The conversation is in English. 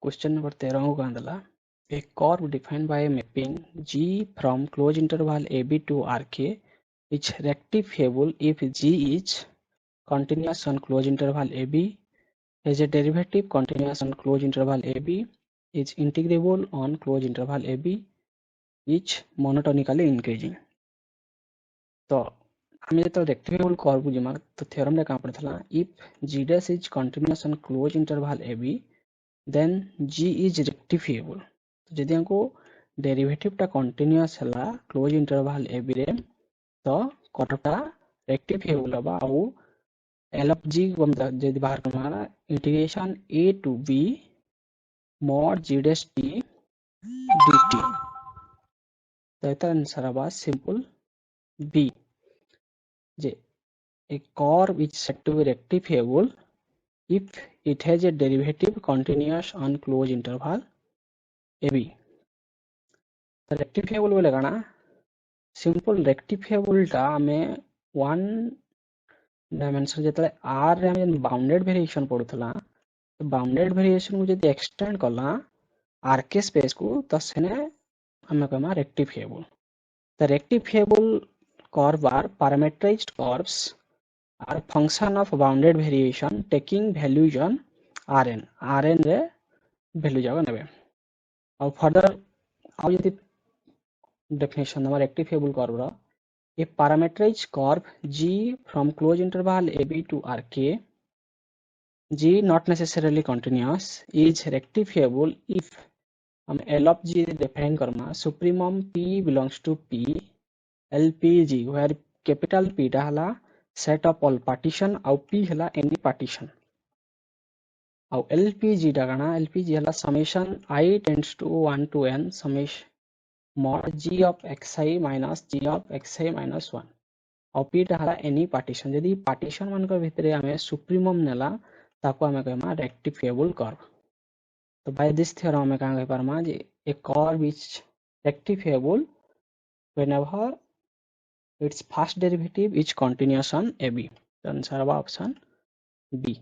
Question number 13 को कहला a curve defined by a mapping G from closed interval AB to RK is rectifiable if G is continuous on closed interval AB, has a derivative continuous on closed interval AB, is integrable on closed interval AB, is monotonically increasing। तो हम जो रेक्टिफिएबल curve बुझीमा तो theorem रे का पड़थला if G dash is continuous on closed interval AB then G is rectifiable। तो जदि हमको derivative टा कंटीन्यूअस हला क्लोज इंटरवल ए बी रे तो कर्वटा रेक्टिफिएबल हबा आउ एल ऑफ जी को हम जदि बाहर करमाना integration a to b mod g dash t dt। तो एतर आंसर हबा सिंपल बी जे a curve is said to be rectifiable if it has a derivative continuous on closed interval AB। तो रेक्टिफिएबल बोले काना सिंपल रेक्टिफिएबल टा हमें वन डायमेंशन जतले आर रे हम बाउंडेड वेरिएशन पड़ुथला तो बाउंडेड वेरिएशन को जदि एक्सटेंड करला आर के स्पेस को तो सेने हमें कहमा रेक्टिफिएबल। The rectifiable curve are parameterized curves are function of bounded variation taking values on Rn रे वैल्यू जागा नेबे और फर्दर आउ यदि डेफिनेशन हमारा रेक्टिफिएबल कर्व रा a parameterized curve G from closed interval AB to RK G not necessarily continuous is rectifiable if हम L of G define करना supremum P belongs to P LPG where capital P टा हला set of all partition और P हला any partition और LPG टा गाना LPG हला summation I tends to 1 to n summation mod G of xi minus G of xi minus 1 और P टा हला any partition जदि partition मान कर भितरे हमें supremum नेला ताको हमें कहमा rectifiable curve। तो by this theorem हमें कहाँ कह पारमा जे a curve is rectifiable whenever its first derivative is continuous on AB। The answer of option B।